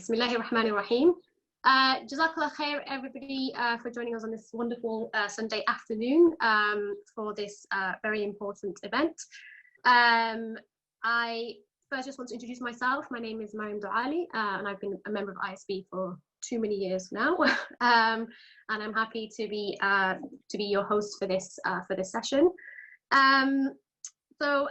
Bismillahirrahmanirrahim. Jazakallah khair, everybody, for joining us on this wonderful Sunday afternoon for this very important event. I first just want to introduce myself. My name is Mariam Douali, and I've been a member of ISB for too many years now, and I'm happy to be your host for this session. So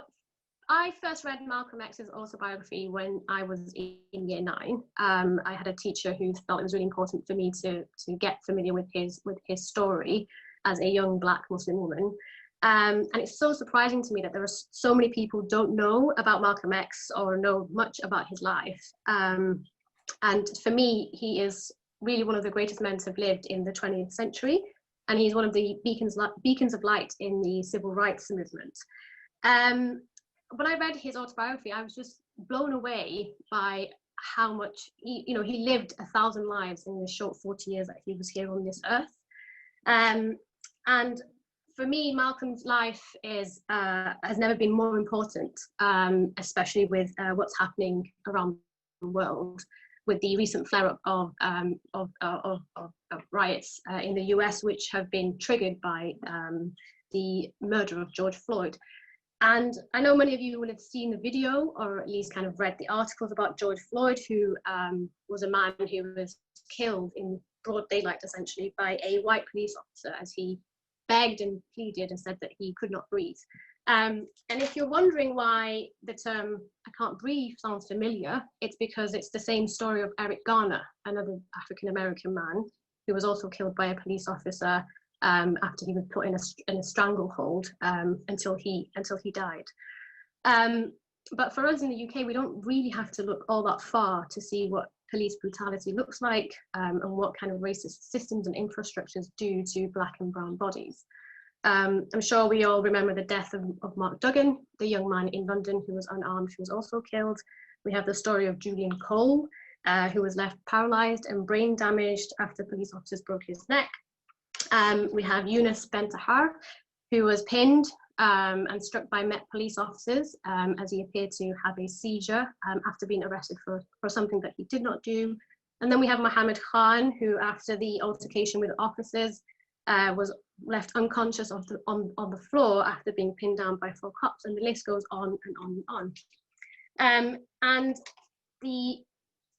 I first read Malcolm X's autobiography when I was in year 9. I had a teacher who felt it was really important for me to get familiar with his story as a young Black Muslim woman. And it's so surprising to me that there are so many people who don't know about Malcolm X or know much about his life. And for me, he is really one of the greatest men to have lived in the 20th century. And he's one of the beacons of light in the civil rights movement. When I read his autobiography, I was just blown away by how much he lived 1,000 lives in the short 40 years that he was here on this earth. And for me, Malcolm's life has never been more important, especially with what's happening around the world, with the recent flare-up of riots in the US, which have been triggered by the murder of George Floyd. And I know many of you will have seen the video, or at least kind of read the articles about George Floyd, who was a man who was killed in broad daylight, essentially, by a white police officer as he begged and pleaded and said that he could not breathe. And if you're wondering why the term "I can't breathe" sounds familiar, it's because it's the same story of Eric Garner, another African-American man who was also killed by a police officer after he was put in a stranglehold until he died. But for us in the UK, we don't really have to look all that far to see what police brutality looks like and what kind of racist systems and infrastructures do to Black and brown bodies. I'm sure we all remember the death of Mark Duggan, the young man in London who was unarmed, who was also killed. We have the story of Julian Cole, who was left paralyzed and brain damaged after police officers broke his neck. We have Yunus Bentahar, who was pinned and struck by Met police officers as he appeared to have a seizure after being arrested for something that he did not do. And then we have Mohammed Khan, who after the altercation with officers was left unconscious on the floor after being pinned down by 4 cops, and the list goes on and on and on.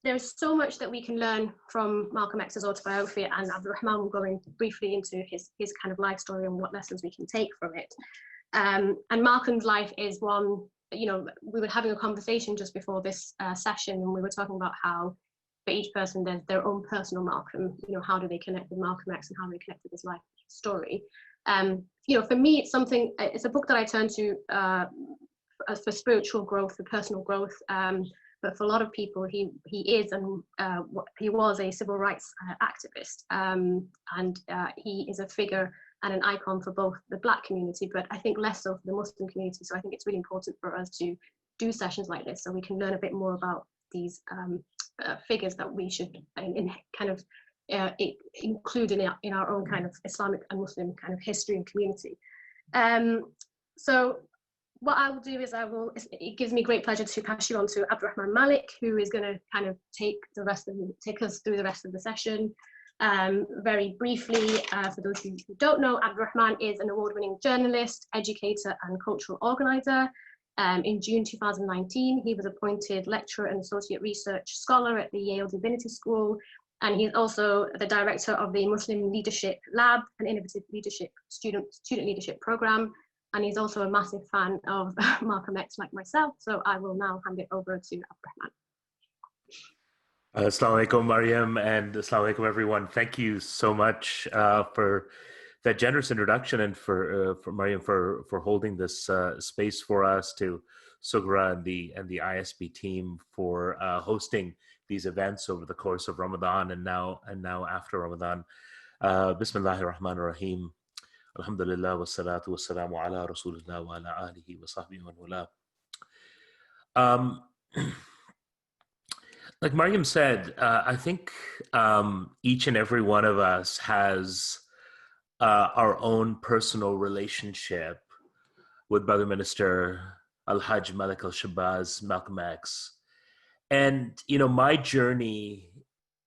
There's so much that we can learn from Malcolm X's autobiography, and Abdul-Rehman will go in briefly into his kind of life story and what lessons we can take from it. And Malcolm's life is one, we were having a conversation just before this session, and we were talking about how for each person there's their own personal Malcolm, how do they connect with Malcolm X and how do they connect with his life story. For me, it's a book that I turn to for spiritual growth, for personal growth. But for a lot of people, he is and he was a civil rights activist, and he is a figure and an icon for both the Black community, but I think less so for the Muslim community. So I think it's really important for us to do sessions like this so we can learn a bit more about these figures that we should include in our own kind of Islamic and Muslim kind of history and community. So what I will do is it gives me great pleasure to pass you on to Abdul-Rehman Malik, who is going to kind of take us through the rest of the session. Very briefly, for those who don't know, Abdul-Rehman is an award-winning journalist, educator, and cultural organizer. In June 2019, he was appointed lecturer and associate research scholar at the Yale Divinity School, and he's also the director of the Muslim Leadership Lab, an innovative student leadership program. And he's also a massive fan of Malcolm X, like myself. So I will now hand it over to Abdul-Rehman. Assalamu alaikum, Mariam, and assalamu alaikum, everyone. Thank you so much for that generous introduction, and for Mariam for holding this space for us, to Sugra and the ISB team for hosting these events over the course of Ramadan and now after Ramadan. Bismillahir Rahmanir Rahim. Alhamdulillah wa salatu wa salamu ala rasulillah wa ala alihi wa sahbihi wa wala. Like Mariam said, I think each and every one of us has our own personal relationship with Brother Minister Al-Hajj Malik al-Shabazz, Malcolm X. And, my journey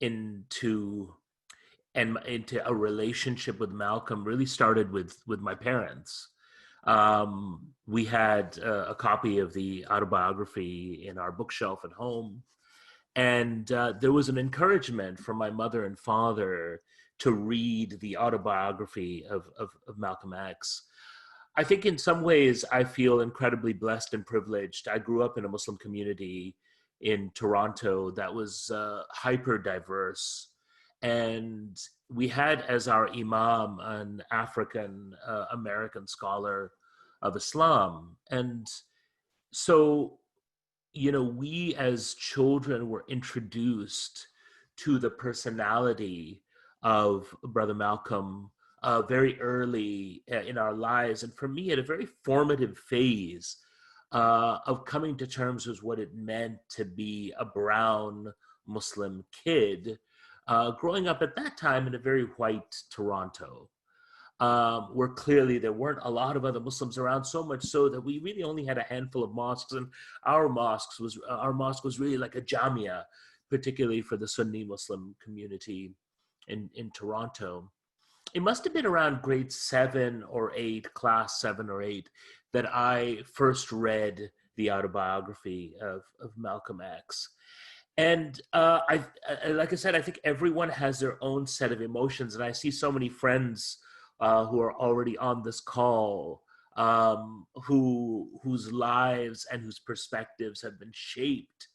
into into a relationship with Malcolm really started with my parents. We had a copy of the autobiography in our bookshelf at home, and there was an encouragement from my mother and father to read the autobiography of Malcolm X. I think in some ways I feel incredibly blessed and privileged. I grew up in a Muslim community in Toronto that was hyper diverse. And we had as our imam an African American scholar of Islam. And so, we as children were introduced to the personality of Brother Malcolm very early in our lives. And for me, at a very formative phase of coming to terms with what it meant to be a brown Muslim kid, growing up at that time in a very white Toronto, where clearly there weren't a lot of other Muslims around, so much so that we really only had a handful of mosques, and our mosque was really like a jamia, particularly for the Sunni Muslim community in Toronto. It must have been around grade 7 or 8, class 7 or 8, that I first read the autobiography of Malcolm X. And like I said, I think everyone has their own set of emotions. And I see so many friends who are already on this call, whose lives and whose perspectives have been shaped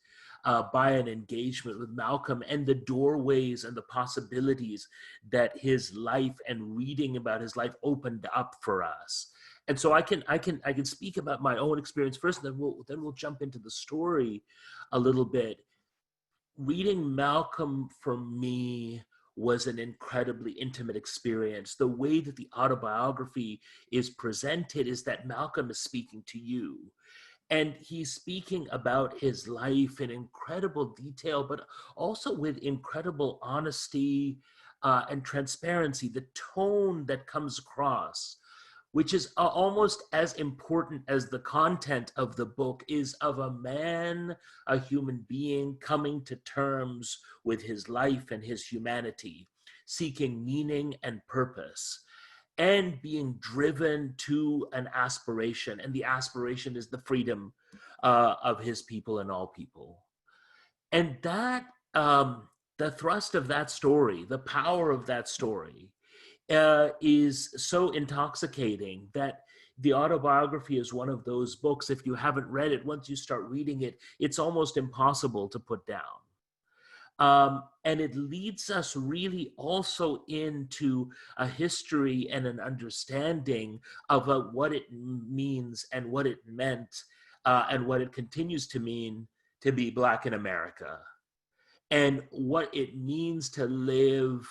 by an engagement with Malcolm, and the doorways and the possibilities that his life and reading about his life opened up for us. And so I can speak about my own experience first, and then we'll jump into the story a little bit. Reading Malcolm for me was an incredibly intimate experience. The way that the autobiography is presented is that Malcolm is speaking to you. And he's speaking about his life in incredible detail, but also with incredible honesty and transparency. The tone that comes across, which is almost as important as the content of the book, is of a man, a human being, coming to terms with his life and his humanity, seeking meaning and purpose, and being driven to an aspiration. And the aspiration is the freedom of his people and all people. And that, the thrust of that story, the power of that story, is so intoxicating that the autobiography is one of those books, if you haven't read it, once you start reading it, it's almost impossible to put down. And it leads us really also into a history and an understanding of what it means and what it meant and what it continues to mean to be Black in America, and what it means to live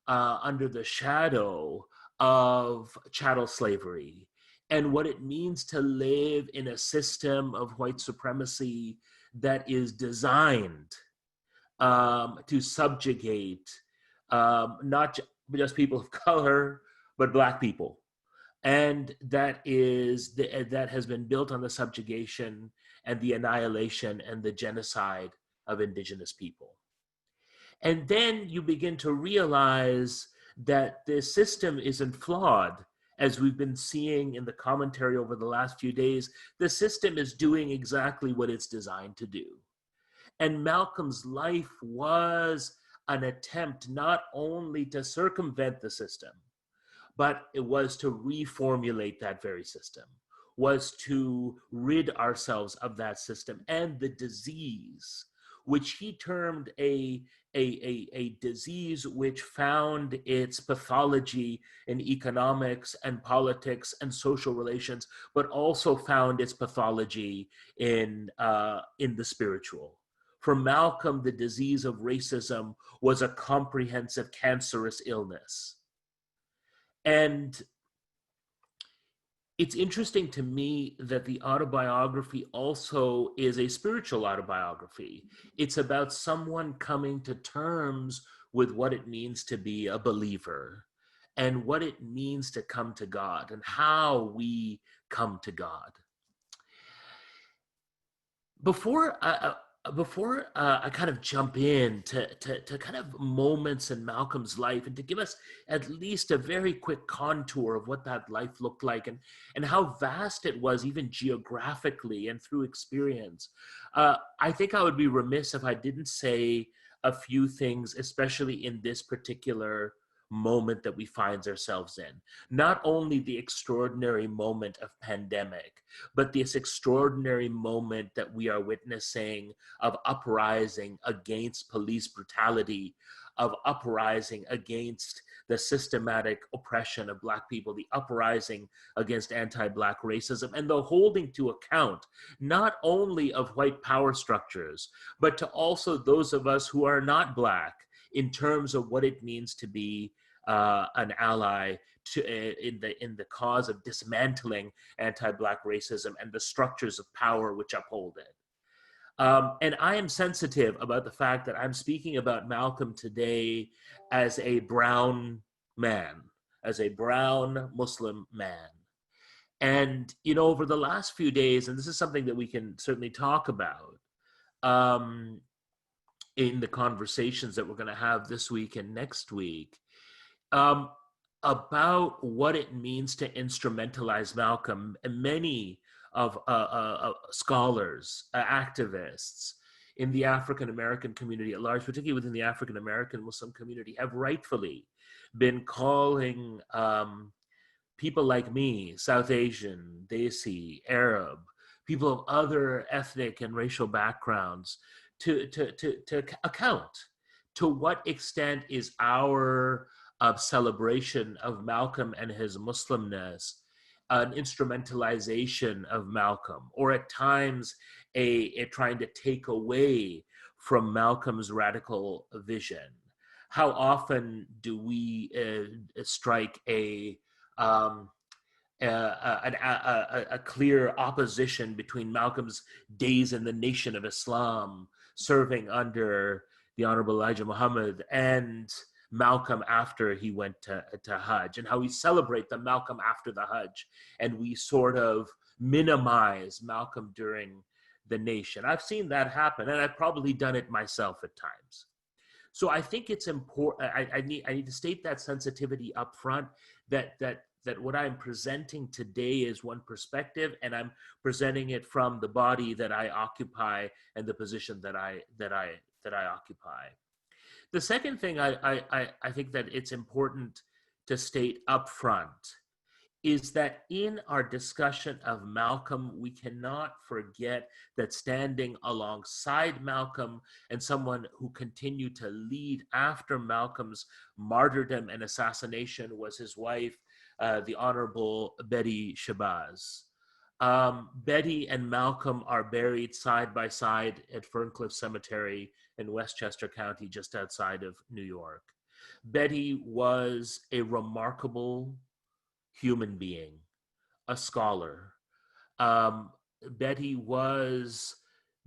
under the shadow of chattel slavery, and what it means to live in a system of white supremacy that is designed to subjugate not just people of color, but Black people. And that has been built on the subjugation and the annihilation and the genocide of indigenous people. And then you begin to realize that the system isn't flawed. As we've been seeing in the commentary over the last few days, the system is doing exactly what it's designed to do. And Malcolm's life was an attempt not only to circumvent the system, but it was to reformulate that very system, was to rid ourselves of that system and the disease, which he termed a disease which found its pathology in economics and politics and social relations, but also found its pathology in the spiritual. For Malcolm, the disease of racism was a comprehensive cancerous illness. And it's interesting to me that the autobiography also is a spiritual autobiography. It's about someone coming to terms with what it means to be a believer and what it means to come to God and how we come to God. Before before I kind of jump in to kind of moments in Malcolm's life and to give us at least a very quick contour of what that life looked like and how vast it was, even geographically and through experience, I think I would be remiss if I didn't say a few things, especially in this particular moment that we find ourselves in. Not only the extraordinary moment of pandemic, but this extraordinary moment that we are witnessing of uprising against police brutality, of uprising against the systematic oppression of Black people, the uprising against anti-Black racism, and the holding to account not only of white power structures, but to also those of us who are not Black in terms of what it means to be an ally in the cause of dismantling anti-Black racism and the structures of power which uphold it. And I am sensitive about the fact that I'm speaking about Malcolm today as a brown man, as a brown Muslim man. And, you know, over the last few days, and this is something that we can certainly talk about in the conversations that we're going to have this week and next week, about what it means to instrumentalize Malcolm. And many of scholars, activists in the African-American community at large, particularly within the African-American Muslim community, have rightfully been calling people like me, South Asian, Desi, Arab, people of other ethnic and racial backgrounds to account. To what extent is our celebration of Malcolm and his Muslimness an instrumentalization of Malcolm, or at times a trying to take away from Malcolm's radical vision? How often do we strike a clear opposition between Malcolm's days in the Nation of Islam, serving under the Honorable Elijah Muhammad, and Malcolm after he went to Hajj, and how we celebrate the Malcolm after the Hajj, and we sort of minimize Malcolm during the Nation. I've seen that happen, and I've probably done it myself at times. So I think it's important. I need to state that sensitivity up front, that what I'm presenting today is one perspective, and I'm presenting it from the body that I occupy and the position that I occupy. The second thing I think that it's important to state up front is that in our discussion of Malcolm, we cannot forget that standing alongside Malcolm and someone who continued to lead after Malcolm's martyrdom and assassination was his wife, the Honorable Betty Shabazz. Betty and Malcolm are buried side by side at Ferncliff Cemetery in Westchester County, just outside of New York. Betty was a remarkable human being, a scholar. Betty was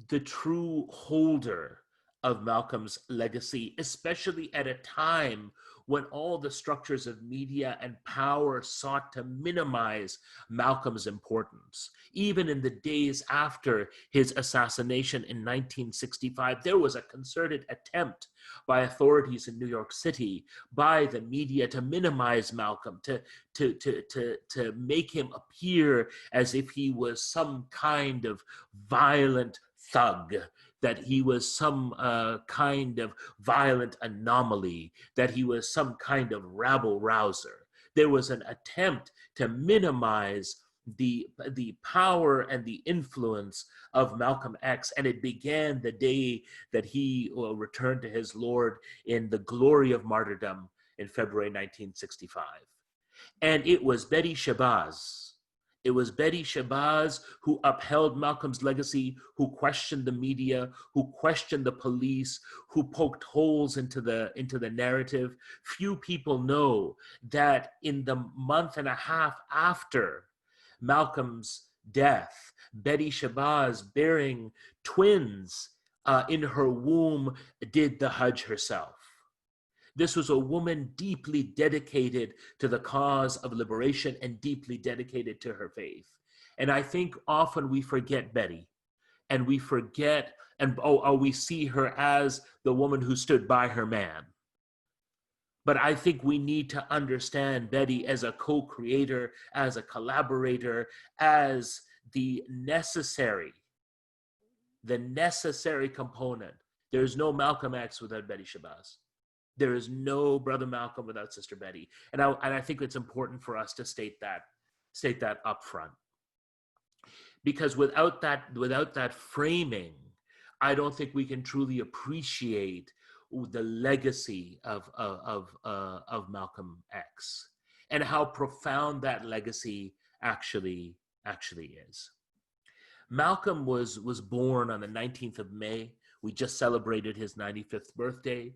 the true holder of Malcolm's legacy, especially at a time when all the structures of media and power sought to minimize Malcolm's importance. Even in the days after his assassination in 1965, there was a concerted attempt by authorities in New York City, by the media, to minimize Malcolm, to make him appear as if he was some kind of violent thug, that he was some kind of violent anomaly, that he was some kind of rabble-rouser. There was an attempt to minimize the power and the influence of Malcolm X, and it began the day that he returned to his Lord in the glory of martyrdom in February 1965. And it was Betty Shabazz. It was Betty Shabazz who upheld Malcolm's legacy, who questioned the media, who questioned the police, who poked holes into the narrative. Few people know that in the month and a half after Malcolm's death, Betty Shabazz, bearing twins in her womb, did the Hajj herself. This was a woman deeply dedicated to the cause of liberation and deeply dedicated to her faith. And I think often we forget Betty, and we forget And we see her as the woman who stood by her man. But I think we need to understand Betty as a co-creator, as a collaborator, as the necessary component. There's no Malcolm X without Betty Shabazz. There is no Brother Malcolm without Sister Betty. And I think it's important for us to state that up front. Because without that framing, I don't think we can truly appreciate the legacy of Malcolm X and how profound that legacy actually is. Malcolm was born on the 19th of May. We just celebrated his 95th birthday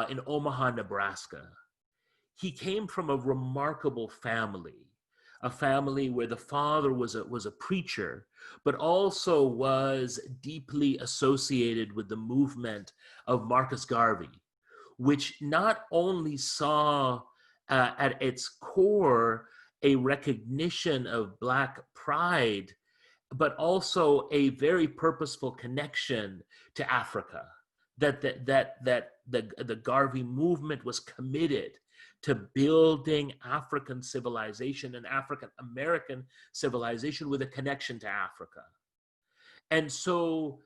in Omaha, Nebraska. He came from a remarkable family, a family where the father was a preacher, but also was deeply associated with the movement of Marcus Garvey, which not only saw at its core a recognition of Black pride, but also a very purposeful connection to Africa. That the Garvey movement was committed to building African civilization and African American civilization with a connection to Africa. And so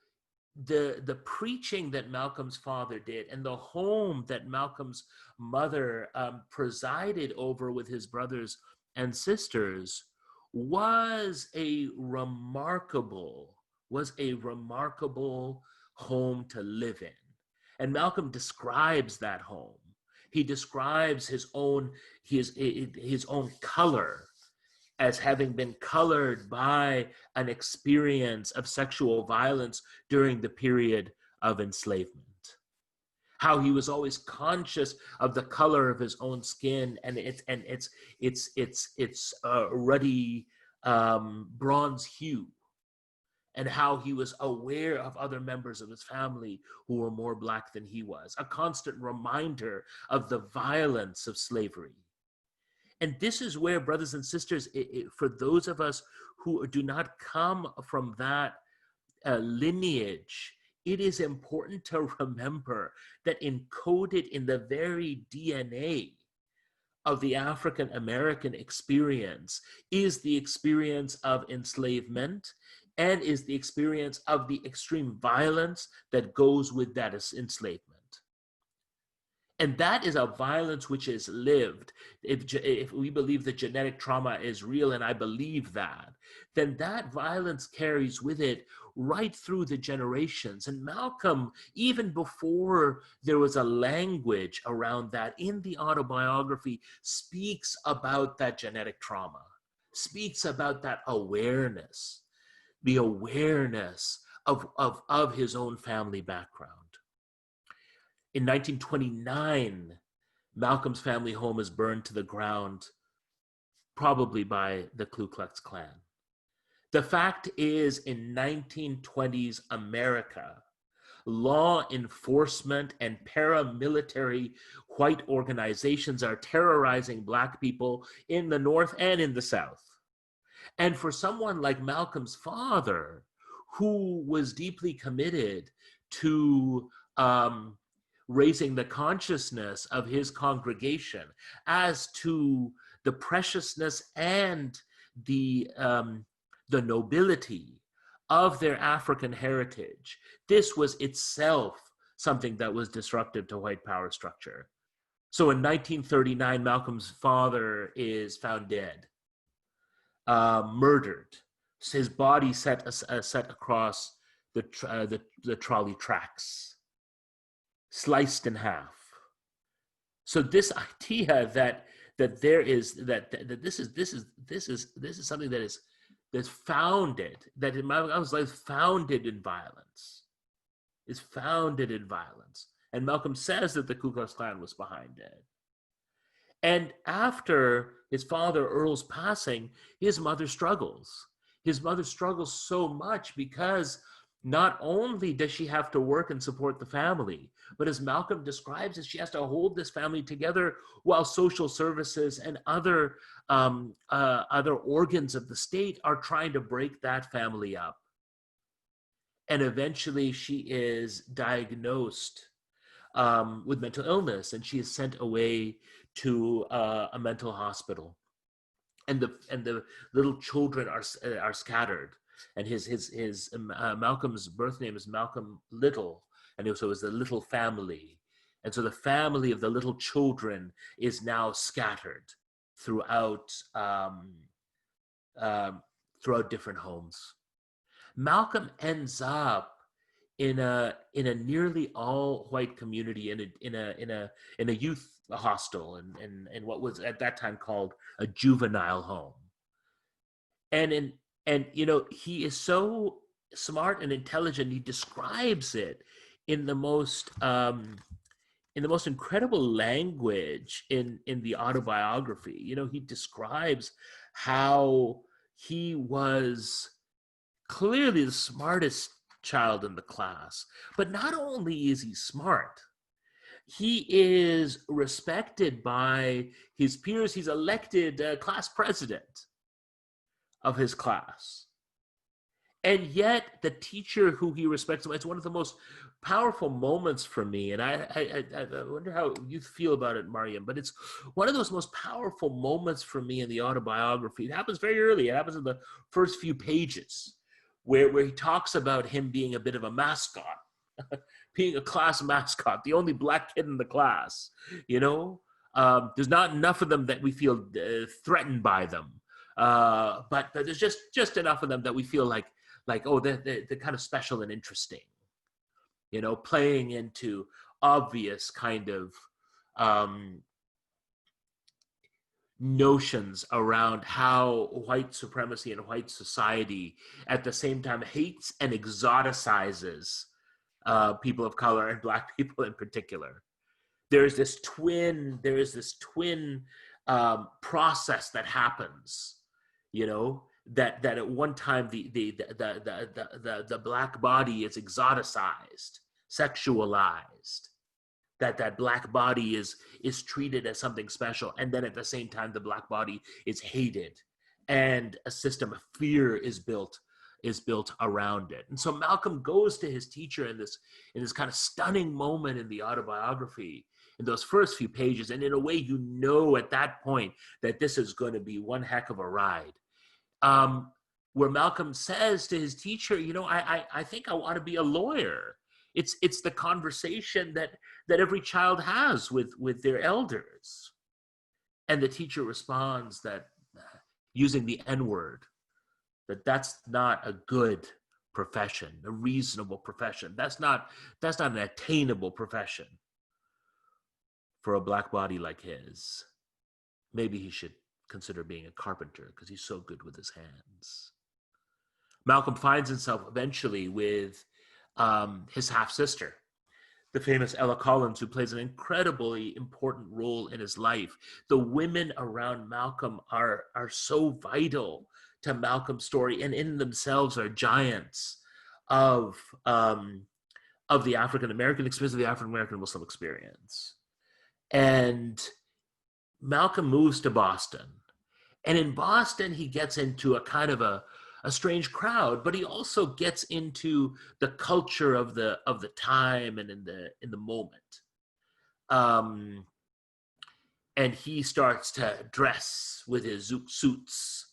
the preaching that Malcolm's father did and the home that Malcolm's mother presided over with his brothers and sisters was a remarkable home to live in. And Malcolm describes that home. He describes his own color as having been colored by an experience of sexual violence during the period of enslavement. How he was always conscious of the color of his own skin and its ruddy bronze hue, and how he was aware of other members of his family who were more Black than he was, a constant reminder of the violence of slavery. And this is where, brothers and sisters, for those of us who do not come from that lineage, it is important to remember that encoded in the very DNA of the African American experience is the experience of enslavement and is the experience of the extreme violence that goes with that enslavement. And that is a violence which is lived. If we believe that genetic trauma is real, and I believe that, then that violence carries with it right through the generations. And Malcolm, even before there was a language around that, in the autobiography, speaks about that genetic trauma, speaks about that awareness, the awareness of his own family background. In 1929, Malcolm's family home is burned to the ground, probably by the Ku Klux Klan. The fact is, in 1920s America, law enforcement and paramilitary white organizations are terrorizing Black people in the North and in the South. And for someone like Malcolm's father, who was deeply committed to raising the consciousness of his congregation as to the preciousness and the nobility of their African heritage, this was itself something that was disruptive to white power structure. So in 1939, Malcolm's father is found dead, murdered, his body set across the trolley tracks, sliced in half. So this idea that this is something that's founded, that in Malcolm's life founded in violence, is founded in violence. And Malcolm says that the Ku Klux Klan was behind it. And after his father Earl's passing, his mother struggles. His mother struggles so much because not only does she have to work and support the family, but as Malcolm describes it, she has to hold this family together while social services and other organs of the state are trying to break that family up. and eventually she is diagnosed with mental illness, and she is sent away to a mental hospital, and the little children are scattered, and his Malcolm's birth name is Malcolm Little, and so it was the Little family, and so the family of the little children is now scattered throughout throughout different homes. Malcolm ends up in a nearly all white community in a youth hostel in what was at that time called a juvenile home. And he is so smart and intelligent. He describes it in the most incredible language in the autobiography. He describes how he was clearly the smartest child in the class, but not only is he smart, he is respected by his peers. He's elected class president of his class. And yet the teacher who he respects, it's one of the most powerful moments for me. And I wonder how you feel about it, Mariam, but it's one of those most powerful moments for me in the autobiography. It happens very early. It happens in the first few pages where he talks about him being a bit of a mascot, being a class mascot, the only black kid in the class. There's not enough of them that we feel threatened by them. But there's just enough of them that we feel like they're kind of special and interesting, playing into obvious kind of notions around how white supremacy and white society at the same time hates and exoticizes people of color and black people in particular. There is this twin process that happens, that at one time the black body is exoticized, sexualized, that black body is treated as something special, and then at the same time the black body is hated, and a system of fear is built around it. And so Malcolm goes to his teacher in this kind of stunning moment in the autobiography, in those first few pages, and in a way at that point that this is going to be one heck of a ride. Where Malcolm says to his teacher, I think I want to be a lawyer. It's the conversation that every child has with their elders. And the teacher responds that using the N-word, that's not a good profession, a reasonable profession. That's not an attainable profession for a black body like his. Maybe he should consider being a carpenter because he's so good with his hands. Malcolm finds himself eventually with his half-sister, the famous Ella Collins, who plays an incredibly important role in his life. The women around Malcolm are so vital to Malcolm's story, and in themselves are giants of the African American experience, of the African American Muslim experience. And Malcolm moves to Boston, and in Boston he gets into a kind of a strange crowd, but he also gets into the culture of the time and in the moment. And he starts to dress with his zoot suits,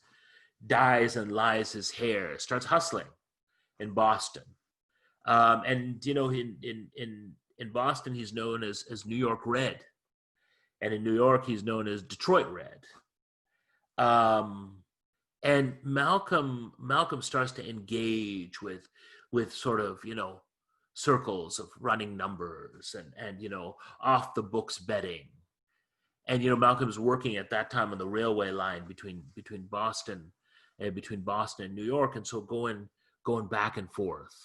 dyes and lyes his hair, starts hustling in Boston. And in Boston he's known as New York Red, and in New York he's known as Detroit Red. And Malcolm starts to engage with sort of, circles of running numbers and off the books betting. And, Malcolm's working at that time on the railway line between Boston and New York. And so going back and forth.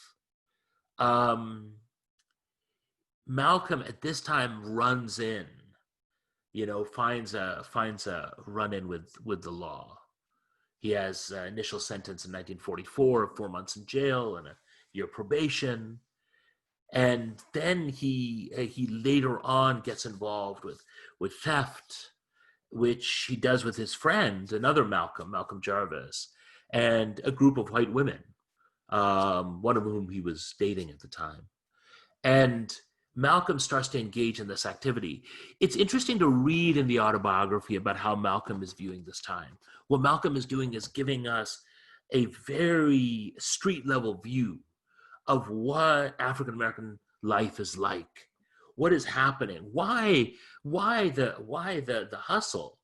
Malcolm at this time runs in, finds a run-in with the law. He has initial sentence in 1944, 4 months in jail and a year probation. And then he later on gets involved with theft, which he does with his friend, another Malcolm Jarvis, and a group of white women one of whom he was dating at the time. And Malcolm starts to engage in this activity. It's interesting to read in the autobiography about how Malcolm is viewing this time. What Malcolm is doing is giving us a very street level view of what African-American life is like. What is happening? Why the hustle?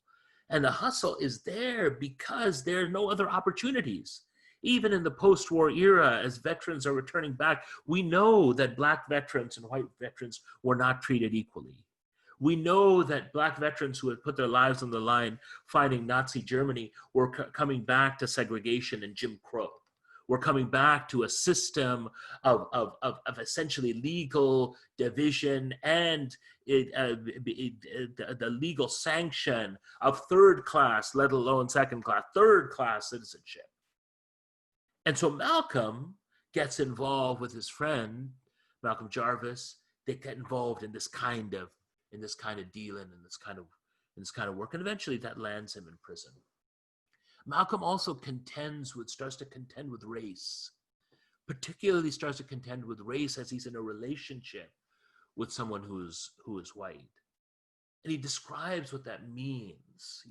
And the hustle is there because there are no other opportunities. Even in the post-war era, as veterans are returning back, we know that Black veterans and white veterans were not treated equally. We know that Black veterans who had put their lives on the line fighting Nazi Germany were coming back to segregation and Jim Crow. We're coming back to a system of essentially legal division and the legal sanction of third class, let alone second class, third class citizenship. And so Malcolm gets involved with his friend, Malcolm Jarvis. They get involved in this kind of dealing, in this kind of work, and eventually that lands him in prison. Malcolm also starts to contend with race, particularly starts to contend with race as he's in a relationship with someone who is white. And he describes what that means,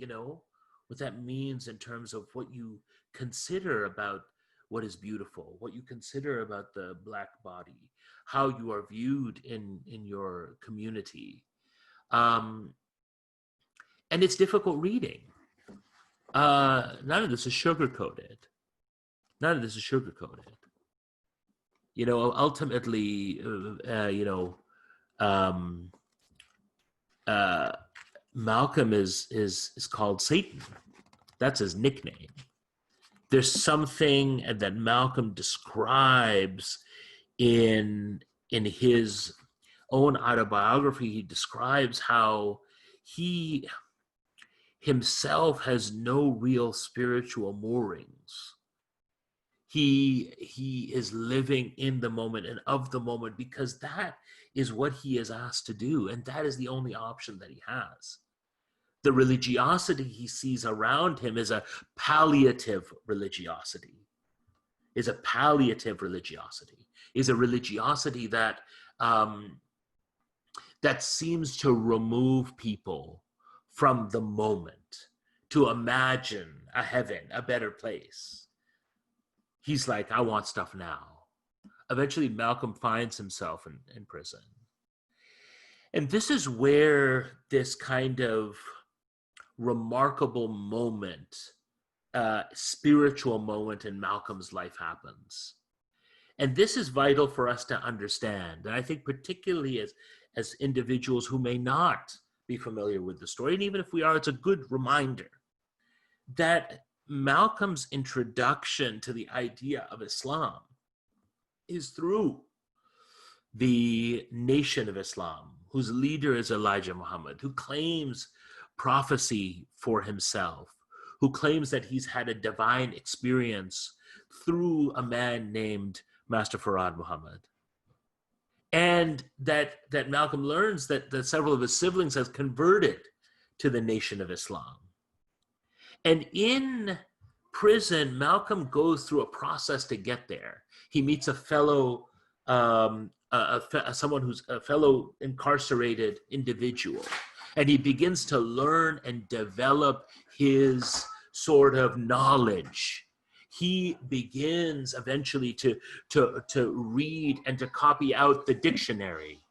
what that means in terms of what you consider about what is beautiful, what you consider about the Black body, how you are viewed in your community. And it's difficult reading. None of this is sugar-coated. Ultimately, Malcolm is called Satan. That's his nickname. There's something that Malcolm describes in his own autobiography. He describes how he himself has no real spiritual moorings. He is living in the moment and of the moment because that is what he is asked to do, and that is the only option that he has. The religiosity he sees around him is a palliative religiosity, is a religiosity that that seems to remove people from the moment, to imagine a heaven, a better place. He's like, I want stuff now. Eventually, Malcolm finds himself in prison. And this is where this kind of remarkable moment, spiritual moment in Malcolm's life happens. And this is vital for us to understand. And I think particularly as individuals who may not be familiar with the story, and even if we are, it's a good reminder that Malcolm's introduction to the idea of Islam is through the Nation of Islam, whose leader is Elijah Muhammad, who claims prophecy for himself, who claims that he's had a divine experience through a man named Master Farad Muhammad. And that Malcolm learns that several of his siblings have converted to the Nation of Islam. And in prison, Malcolm goes through a process to get there. He meets a fellow, someone who's a fellow incarcerated individual, and he begins to learn and develop his sort of knowledge. He begins eventually to read and to copy out the dictionary.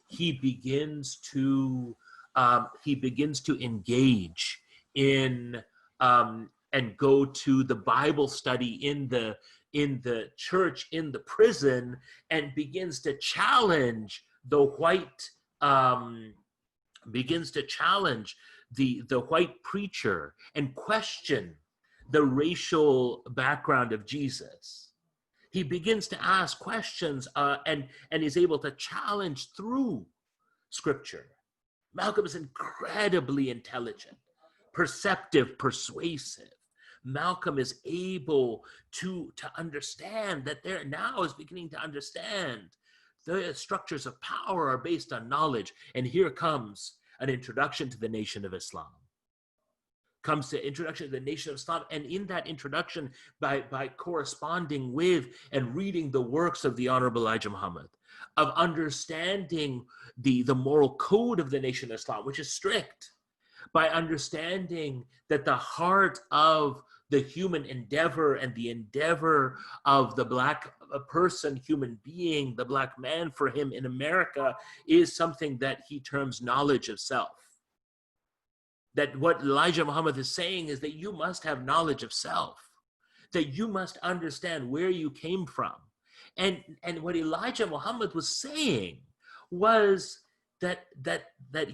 He begins to engage in and go to the Bible study in the church, in the prison, and begins to challenge the white the white preacher and question the racial background of Jesus. He begins to ask questions and is able to challenge through scripture. Malcolm is incredibly intelligent, perceptive, persuasive. Malcolm is able to understand that there now is beginning to understand the structures of power are based on knowledge. And here comes an introduction to the Nation of Islam. comes to introduction to the nation of Islam. And in that introduction, by corresponding with and reading the works of the Honorable Elijah Muhammad, of understanding the moral code of the nation of Islam, which is strict, by understanding that the heart of the human endeavor and the endeavor of the Black person, human being, the Black man for him in America is something that he terms knowledge of self. That what Elijah Muhammad is saying is that you must have knowledge of self, that you must understand where you came from. And what Elijah Muhammad was saying was that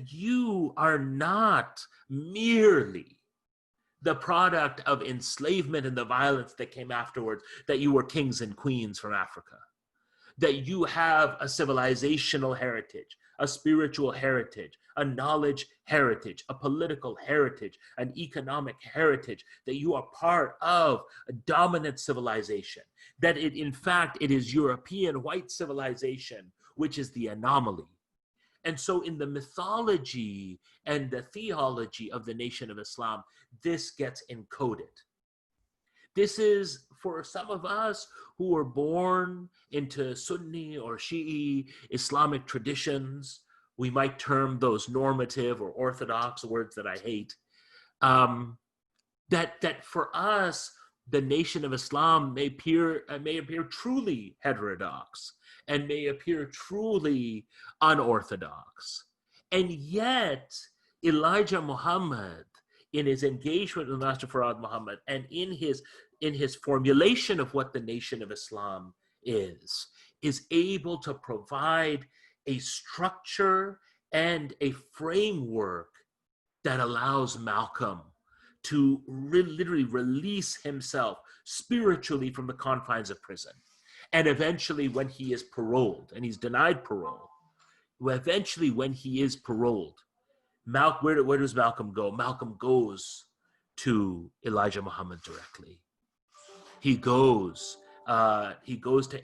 you are not merely the product of enslavement and the violence that came afterwards, that you were kings and queens from Africa, that you have a civilizational heritage, a spiritual heritage, a knowledge heritage, a political heritage, an economic heritage, that you are part of a dominant civilization, that in fact, it is European white civilization, which is the anomaly. And so in the mythology and the theology of the Nation of Islam, this gets encoded. This is, for some of us who were born into Sunni or Shi'i Islamic traditions, we might term those normative or orthodox, words that I hate, that for us, the Nation of Islam may appear truly heterodox and may appear truly unorthodox. And yet, Elijah Muhammad, in his engagement with Master Farad Muhammad and in his formulation of what the Nation of Islam is able to provide a structure and a framework that allows Malcolm to literally release himself spiritually from the confines of prison. And eventually when he is paroled, and he's denied parole, eventually when he is paroled, where does Malcolm go? Malcolm goes to Elijah Muhammad directly. He goes to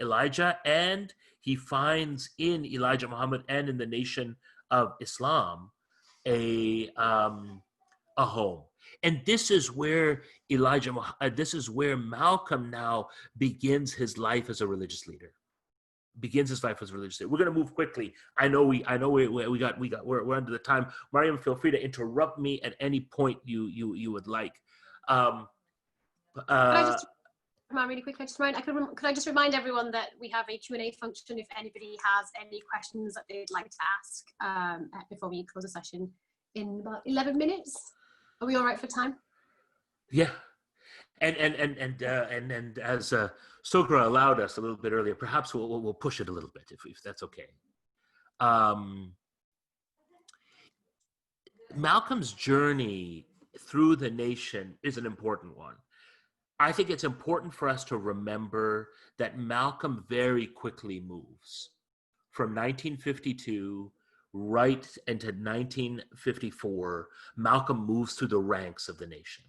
Elijah, and he finds in Elijah Muhammad and in the Nation of Islam a home. And this is where Malcolm now begins his life as a religious leader. We're going to move quickly. I know we're under the time. Mariam, feel free to interrupt me at any point you would like. Really quickly, could I just remind everyone that we have a Q&A function if anybody has any questions that they'd like to ask before we close the session in about 11 minutes. Are we all right for time? Yeah. And as Sogra allowed us a little bit earlier, perhaps we'll push it a little bit if that's okay. Malcolm's journey through the nation is an important one. I think it's important for us to remember that Malcolm very quickly moves from 1952 right into 1954. Malcolm moves through the ranks of the nation.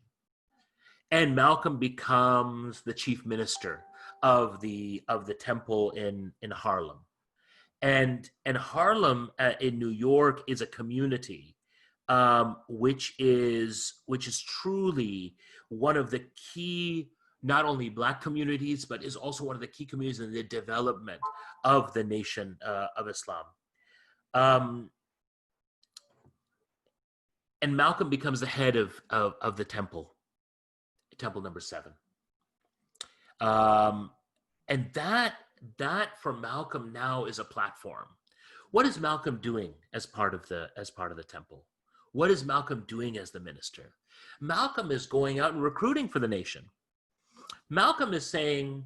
And Malcolm becomes the chief minister of the temple in Harlem. And Harlem in New York is a community which is truly one of the key, not only Black communities, but is also one of the key communities in the development of the Nation of Islam. And Malcolm becomes the head of the temple number 7. And that for Malcolm now is a platform. What is Malcolm doing as part of the temple? What is Malcolm doing as the minister? Malcolm is going out and recruiting for the nation. Malcolm is saying,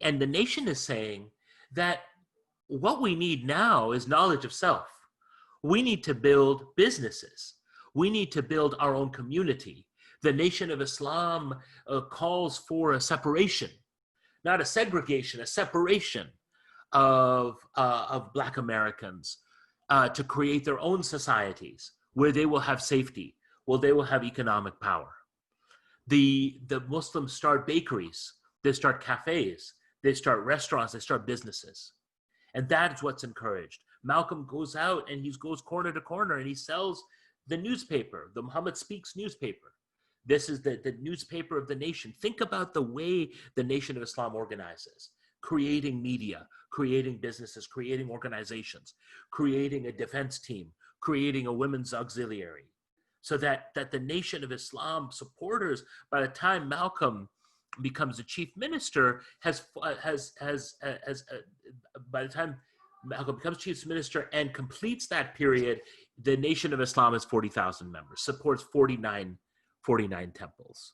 and the nation is saying, that what we need now is knowledge of self. We need to build businesses. We need to build our own community. The Nation of Islam calls for a separation, not a segregation, a separation of Black Americans to create their own societies where they will have safety, where they will have economic power. The Muslims start bakeries, they start cafes, they start restaurants, they start businesses. And that is what's encouraged. Malcolm goes out and he goes corner to corner and he sells the newspaper, the Muhammad Speaks newspaper. This is the newspaper of the nation. Think about the way the Nation of Islam organizes, creating media, creating businesses, creating organizations, creating a defense team, creating a women's auxiliary, so that the Nation of Islam supporters, by the time Malcolm becomes the chief minister, by the time Malcolm becomes chief minister and completes that period, the Nation of Islam has 40,000 members, supports 49 temples.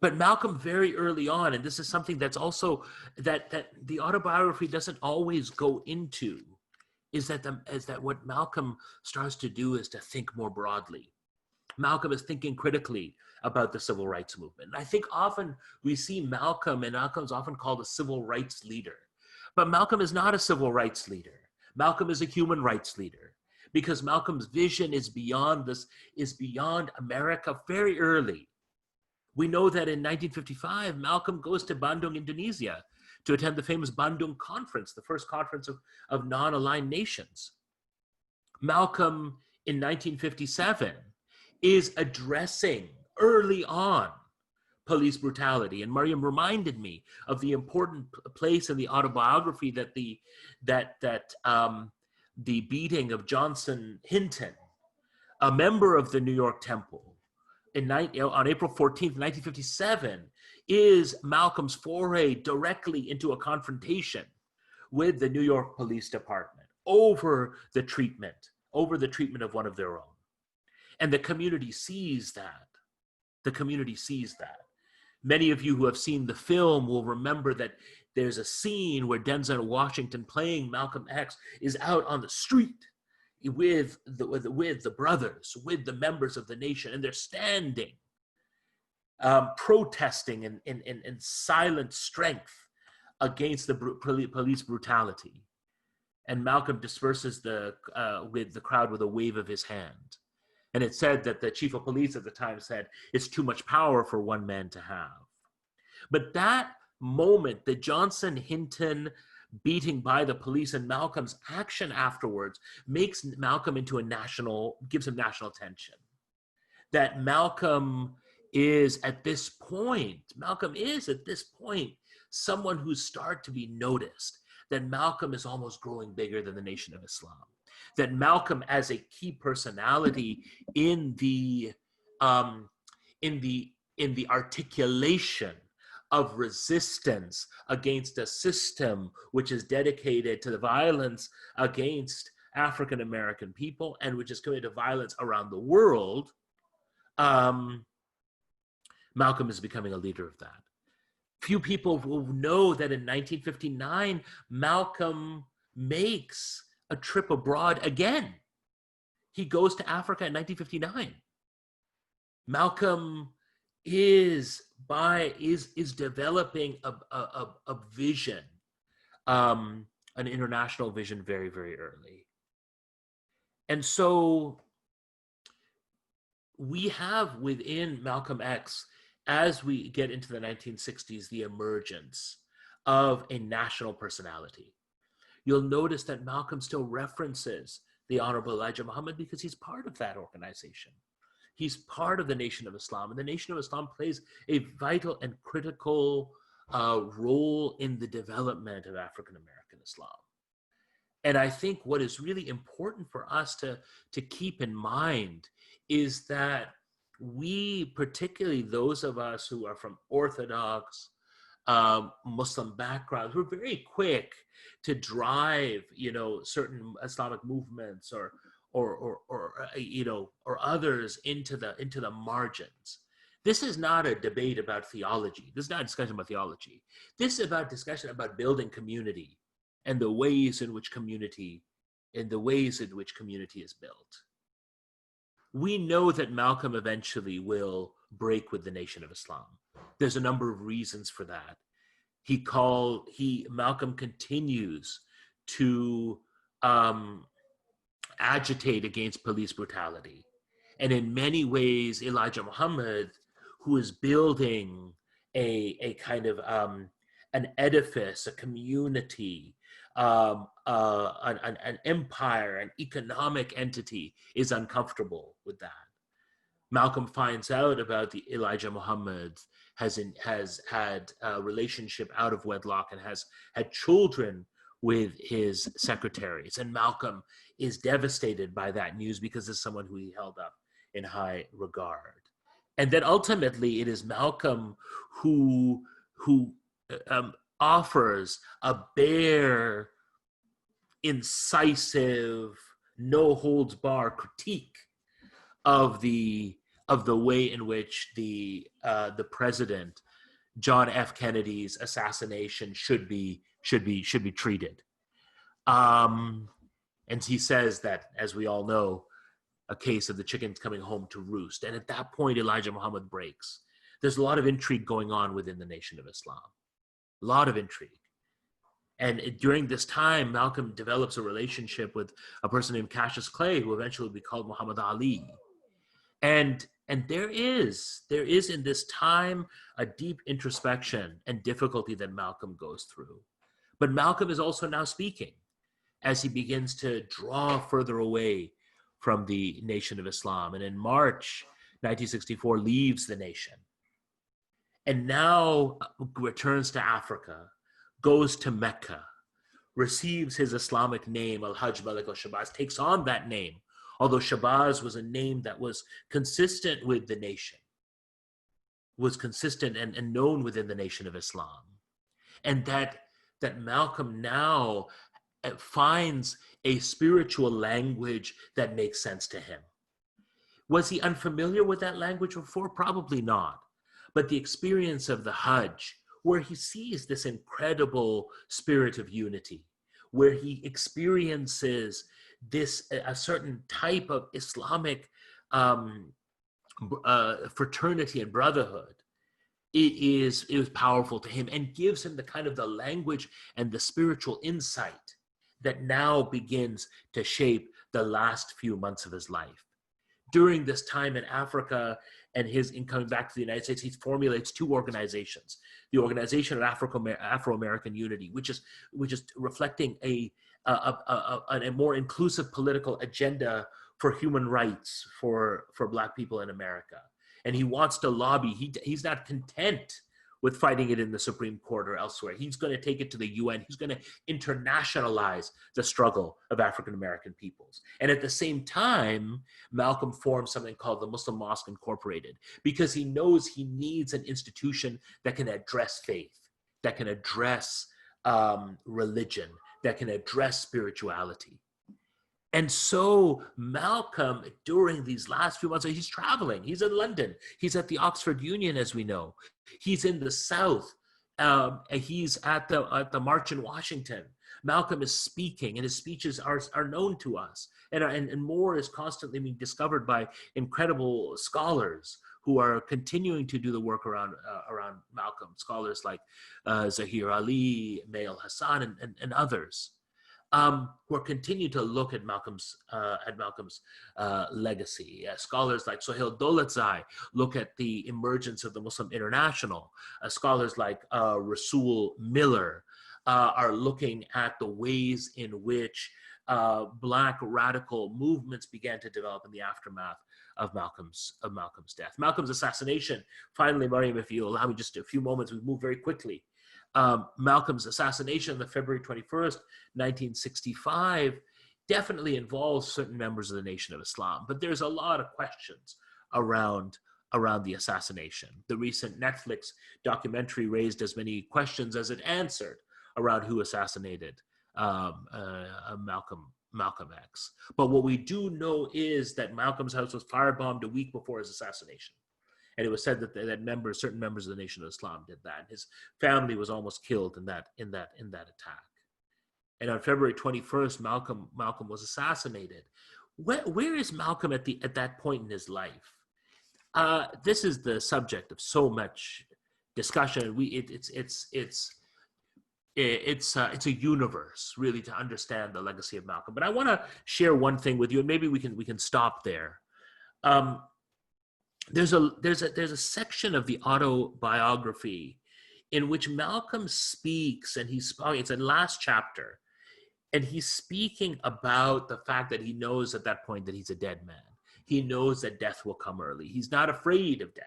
But Malcolm very early on, and this is something that's also that the autobiography doesn't always go into, is that what Malcolm starts to do is to think more broadly. Malcolm is thinking critically about the civil rights movement. And I think often we see Malcolm, and Malcolm's often called a civil rights leader. But Malcolm is not a civil rights leader. Malcolm is a human rights leader, because Malcolm's vision is beyond this, is beyond America very early. We know that in 1955, Malcolm goes to Bandung, Indonesia, to attend the famous Bandung Conference, the first conference of non-aligned nations. Malcolm in 1957 is addressing early on police brutality. And Mariam reminded me of the important place in the autobiography that the beating of Johnson Hinton, a member of the New York Temple, on April 14th, 1957, is Malcolm's foray directly into a confrontation with the New York Police Department over the treatment of one of their own. And the community sees that. The community sees that. Many of you who have seen the film will remember that there's a scene where Denzel Washington, playing Malcolm X, is out on the street with the brothers, with the members of the nation, and they're standing, protesting in silent strength against the police brutality. And Malcolm disperses with the crowd with a wave of his hand. And it said that the chief of police at the time said, it's too much power for one man to have. But that moment, the Johnson Hinton beating by the police and Malcolm's action afterwards, makes Malcolm into gives him national attention. That Malcolm is at this point someone who's started to be noticed, that Malcolm is almost growing bigger than the Nation of Islam. That Malcolm, as a key personality in the articulation of resistance against a system which is dedicated to the violence against African American people and which is committed to violence around the world, Malcolm is becoming a leader of that. Few people will know that in 1959, Malcolm makes a trip abroad again. He goes to Africa in 1959. Malcolm is developing a vision, an international vision, very, very early. And so we have within Malcolm X, as we get into the 1960s, the emergence of a national personality. You'll notice that Malcolm still references the Honorable Elijah Muhammad because he's part of that organization. He's part of the Nation of Islam, and the Nation of Islam plays a vital and critical role in the development of African American Islam. And I think what is really important for us to keep in mind is that we, particularly those of us who are from Orthodox Muslim backgrounds, we're very quick to drive, certain Islamic movements or others into the margins. This is not a debate about theology. This is not a discussion about theology. This is about discussion about building community and the ways in which community is built. We know that Malcolm eventually will break with the Nation of Islam. There's a number of reasons for that. Malcolm continues to agitate against police brutality. And in many ways, Elijah Muhammad, who is building a kind of an edifice, a community, an empire, an economic entity, is uncomfortable with that. Malcolm finds out about the Elijah Muhammad has had a relationship out of wedlock and has had children with his secretaries. And Malcolm is devastated by that news because it's someone who he held up in high regard. And then ultimately it is Malcolm who offers a bare, incisive, no holds bar critique of the way in which the president John F. Kennedy's assassination should be treated. And he says that, as we all know, a case of the chickens coming home to roost. And at that point, Elijah Muhammad breaks. There's a lot of intrigue going on within the Nation of Islam. A lot of intrigue. And during this time, Malcolm develops a relationship with a person named Cassius Clay, who eventually will be called Muhammad Ali. And there is in this time a deep introspection and difficulty that Malcolm goes through. But Malcolm is also now speaking as he begins to draw further away from the Nation of Islam. And in March 1964, leaves the nation. And now returns to Africa, goes to Mecca, receives his Islamic name, Al-Hajj Malik al-Shabazz, takes on that name, although Shabazz was a name that was consistent with the nation, was consistent and known within the Nation of Islam. And that Malcolm now finds a spiritual language that makes sense to him. Was he unfamiliar with that language before? Probably not. But the experience of the Hajj, where he sees this incredible spirit of unity, where he experiences a certain type of Islamic fraternity and brotherhood, it was powerful to him and gives him the kind of the language and the spiritual insight that now begins to shape the last few months of his life. During this time in Africa and in coming back to the United States, he formulates two organizations: the Organization of Afro-American Unity, which is reflecting a more inclusive political agenda for human rights for Black people in America. And he wants to lobby. He's not content with fighting it in the Supreme Court or elsewhere. He's going to take it to the UN. He's going to internationalize the struggle of African-American peoples. And at the same time, Malcolm forms something called the Muslim Mosque Incorporated, because he knows he needs an institution that can address faith, that can address religion, that can address spirituality. And so Malcolm, during these last few months, he's traveling. He's in London. He's at the Oxford Union, as we know. He's in the South. He's at the March in Washington. Malcolm is speaking, and his speeches are known to us. And more is constantly being discovered by incredible scholars who are continuing to do the work around Malcolm. Scholars like Zahir Ali, Mail Hassan, and others. Who are continue to look at Malcolm's legacy. Scholars like Sohail Dolatzai look at the emergence of the Muslim International. Scholars like Rasul Miller are looking at the ways in which Black radical movements began to develop in the aftermath of Malcolm's death. Malcolm's assassination, finally, Mariam, if you allow me just a few moments, we move very quickly. Malcolm's assassination on February 21st, 1965, definitely involves certain members of the Nation of Islam, but there's a lot of questions around the assassination. The recent Netflix documentary raised as many questions as it answered around who assassinated Malcolm X. But what we do know is that Malcolm's house was firebombed a week before his assassination. And it was said that certain members of the Nation of Islam did that. His family was almost killed in that attack. And on February 21st, Malcolm was assassinated. Where is Malcolm at that point in his life? This is the subject of so much discussion. It's a universe, really, to understand the legacy of Malcolm. But I want to share one thing with you, and maybe we can stop there. There's a section of the autobiography in which Malcolm speaks, and it's the last chapter, and he's speaking about the fact that he knows at that point that he's a dead man. He knows that death will come early. He's not afraid of death.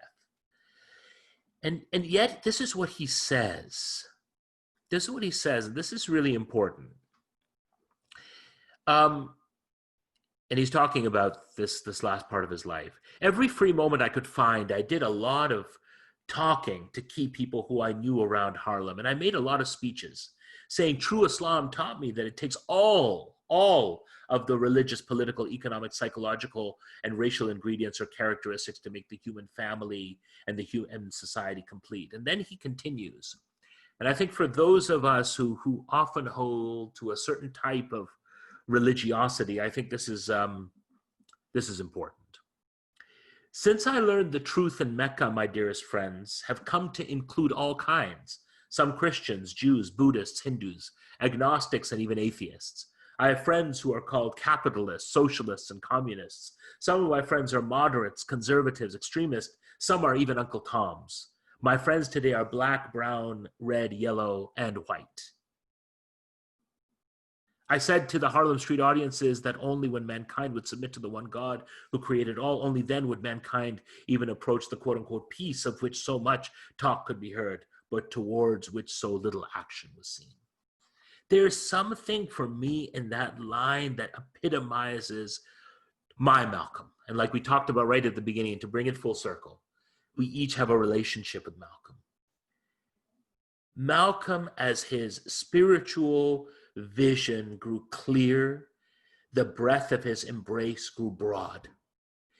And yet, this is what he says. This is what he says, and this is really important. And he's talking about this last part of his life. Every free moment I could find, I did a lot of talking to key people who I knew around Harlem. And I made a lot of speeches saying true Islam taught me that it takes all of the religious, political, economic, psychological, and racial ingredients or characteristics to make the human family and the human society complete. And then he continues. And I think for those of us who often hold to a certain type of religiosity, I think this is important. Since I learned the truth in Mecca, my dearest friends, have come to include all kinds, some Christians, Jews, Buddhists, Hindus, agnostics, and even atheists. I have friends who are called capitalists, socialists, and communists. Some of my friends are moderates, conservatives, extremists. Some are even Uncle Toms. My friends today are black, brown, red, yellow, and white. I said to the Harlem Street audiences that only when mankind would submit to the one God who created all, only then would mankind even approach the quote-unquote peace of which so much talk could be heard, but towards which so little action was seen. There's something for me in that line that epitomizes my Malcolm. And like we talked about right at the beginning, to bring it full circle, we each have a relationship with Malcolm. Malcolm, as his spiritual vision grew clear, the breadth of his embrace grew broad.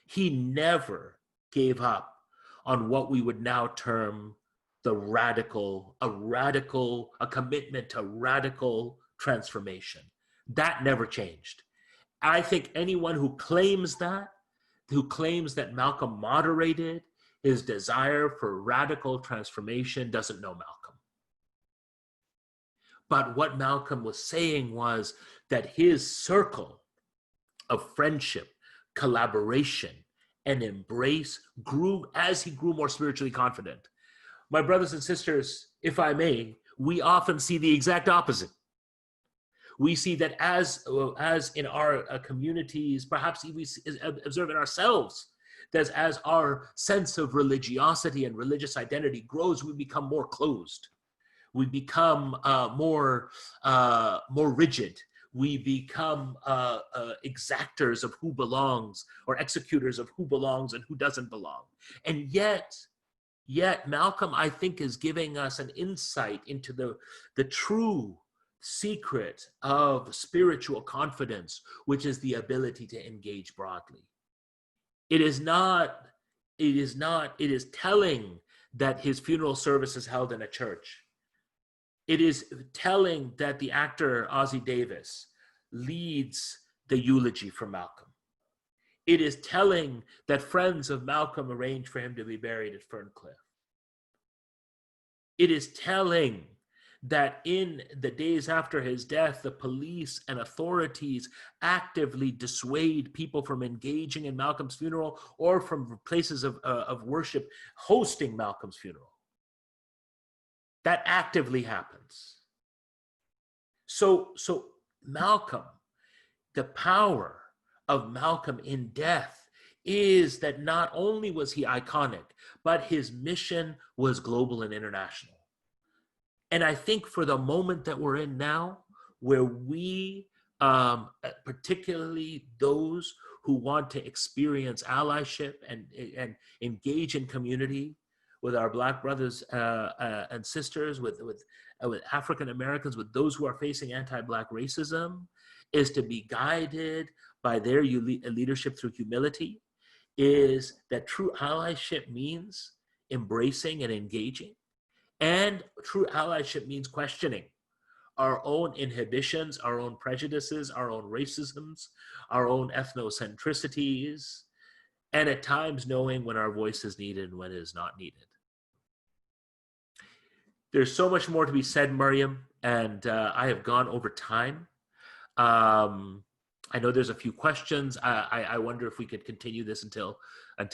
He never gave up on what we would now term a commitment to radical transformation. That never changed. I think anyone who claims that Malcolm moderated his desire for radical transformation doesn't know Malcolm. But what Malcolm was saying was that his circle of friendship, collaboration, and embrace grew as he grew more spiritually confident. My brothers and sisters, if I may, we often see the exact opposite. We see that as in our communities, perhaps we observe in ourselves, that as our sense of religiosity and religious identity grows, we become more closed. We become more rigid. We become exactors of who belongs, or executors of who belongs and who doesn't belong. And yet Malcolm, I think, is giving us an insight into the true secret of spiritual confidence, which is the ability to engage broadly. It is telling that his funeral service is held in a church. It is telling that the actor Ossie Davis leads the eulogy for Malcolm. It is telling that friends of Malcolm arranged for him to be buried at Ferncliff. It is telling that in the days after his death, the police and authorities actively dissuade people from engaging in Malcolm's funeral or from places of worship hosting Malcolm's funeral. That actively happens. So Malcolm, the power of Malcolm in death is that not only was he iconic, but his mission was global and international. And I think for the moment that we're in now, where we, particularly those who want to experience allyship and engage in community with our Black brothers and sisters, with African Americans, with those who are facing anti-Black racism, is to be guided by their leadership through humility, is that true allyship means embracing and engaging. And true allyship means questioning our own inhibitions, our own prejudices, our own racisms, our own ethnocentricities, and at times knowing when our voice is needed and when it is not needed. There's so much more to be said, Mariam, and I have gone over time. I know there's a few questions. I wonder if we could continue this until I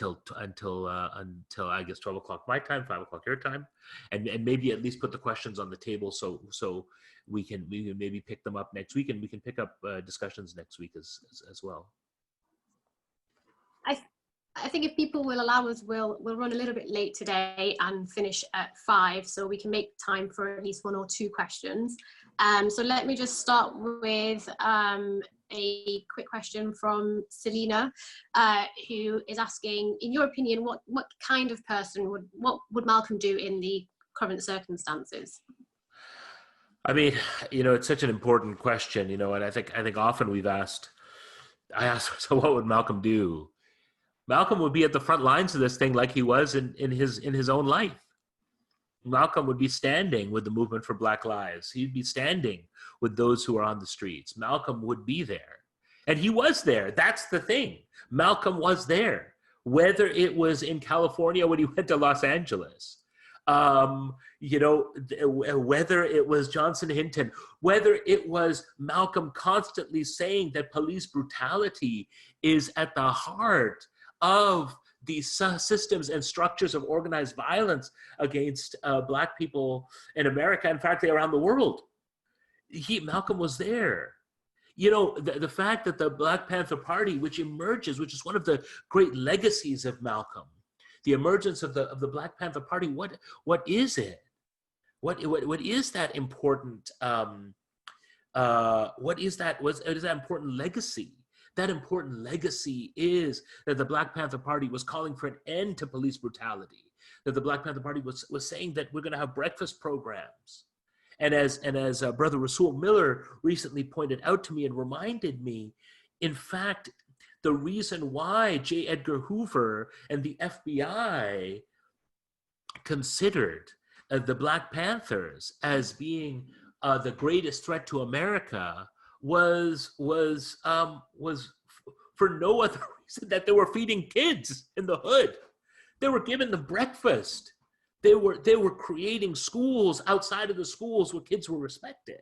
guess 12 o'clock my time, 5 o'clock your time, and maybe at least put the questions on the table so we can maybe pick them up next week, and we can pick up discussions next week as well. I think if people will allow us, we'll run a little bit late today and finish at 5, so we can make time for at least 1 or 2 questions. So let me just start with a quick question from Selena, who is asking, in your opinion, what kind of person would Malcolm do in the current circumstances? I mean, it's such an important question, and I think often I ask, so what would Malcolm do? Malcolm would be at the front lines of this thing like he was in his own life. Malcolm would be standing with the movement for Black Lives. He'd be standing with those who are on the streets. Malcolm would be there. And he was there. That's the thing. Malcolm was there. Whether it was in California when he went to Los Angeles, whether it was Johnson Hinton, whether it was Malcolm constantly saying that police brutality is at the heart of these systems and structures of organized violence against Black people in America, and frankly around the world. Malcolm was there. The fact that the Black Panther Party, which is one of the great legacies of Malcolm, the emergence of the Black Panther Party, what is it? What is that important? What is that important legacy? That important legacy is that the Black Panther Party was calling for an end to police brutality. That the Black Panther Party was saying that we're going to have breakfast programs. And as Brother Rasul Miller recently pointed out to me and reminded me, in fact, the reason why J. Edgar Hoover and the FBI considered the Black Panthers as being the greatest threat to America was for no other reason that they were feeding kids in the hood. They were giving them breakfast. They were creating schools outside of the schools where kids were respected.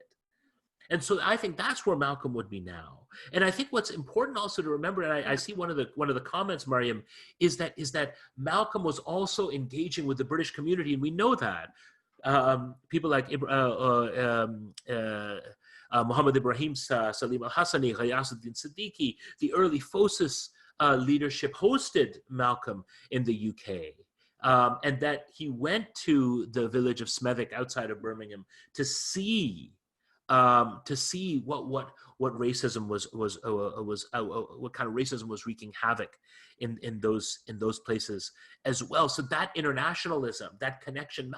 And so I think that's where Malcolm would be now. And I think what's important also to remember, and I see one of the comments, Mariam, is that Malcolm was also engaging with the British community, and we know that. People like Muhammad Ibrahim Salim al-Hassani, Ghayasuddin Siddiqui, the early FOSIS leadership hosted Malcolm in the UK. And that he went to the village of Smethwick outside of Birmingham to see what racism was what kind of racism was wreaking havoc in those places as well. So that internationalism, that connection,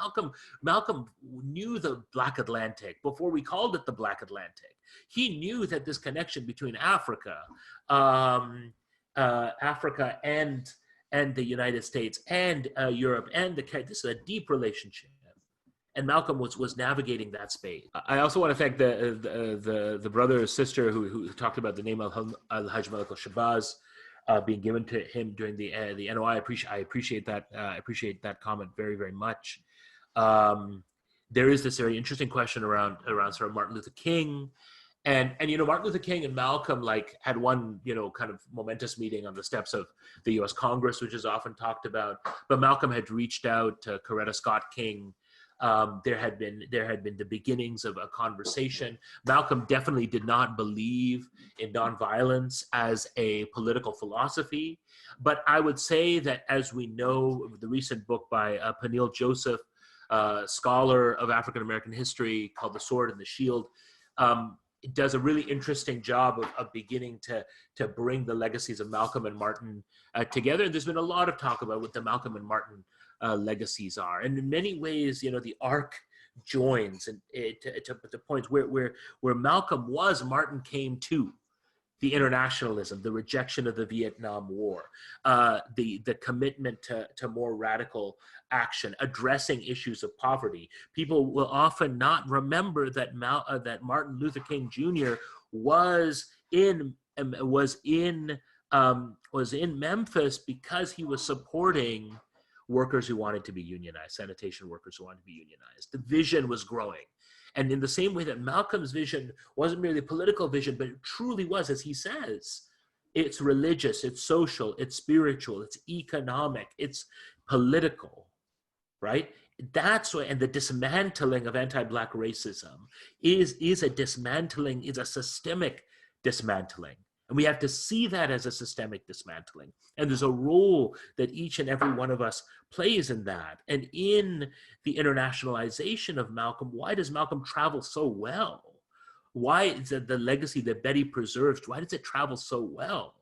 Malcolm knew the Black Atlantic before we called it the Black Atlantic. He knew that this connection between Africa and the United States and Europe and this is a deep relationship. And Malcolm was navigating that space. I also want to thank the brother or sister who talked about the name Al-Hajj Malik al-Shabazz being given to him during the NOI. I appreciate that. I appreciate that comment very, very much. There is this very interesting question around sort of Martin Luther King. And Martin Luther King and Malcolm had one kind of momentous meeting on the steps of the U.S. Congress, which is often talked about. But Malcolm had reached out to Coretta Scott King. There had been the beginnings of a conversation. Malcolm definitely did not believe in nonviolence as a political philosophy, but I would say that, as we know, the recent book by Peniel Joseph, scholar of African American history, called "The Sword and the Shield," it does a really interesting job of beginning to bring the legacies of Malcolm and Martin together. And there's been a lot of talk about what the Malcolm and Martin legacies are, and in many ways, the arc joins, and to the point where Malcolm was, Martin came to. The internationalism, the rejection of the Vietnam War, the commitment to more radical action, addressing issues of poverty. People will often not remember that Martin Luther King Jr. was in Memphis because he was supporting workers who wanted to be unionized, sanitation workers who wanted to be unionized. The vision was growing. And in the same way that Malcolm's vision wasn't merely a political vision, but it truly was, as he says, it's religious, it's social, it's spiritual, it's economic, it's political, right? That's why, and the dismantling of anti-Black racism is a systemic dismantling And we have to see that as a systemic dismantling. And there's a role that each and every one of us plays in that. And in the internationalization of Malcolm, why does Malcolm travel so well? Why is the legacy that Betty preserves, why does it travel so well?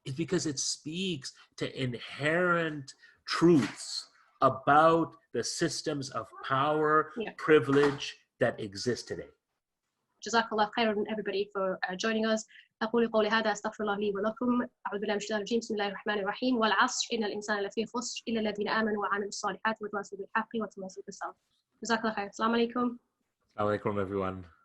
It's because it speaks to inherent truths about the systems of power, privilege that exist today. Jazakallah khairan everybody for joining us. أقول قولي هذا أستغفر الله لي ولكم أعوذ بالله من الشيطان الرجيم بسم الله الرحمن الرحيم والعصر إن الإنسان لفي خسر إلا الذين آمنوا وعملوا الصالحات وتواصوا بالحق وتواصوا بالصبر. جزاك الله خير. السلام عليكم. Assalamu alaikum, everyone.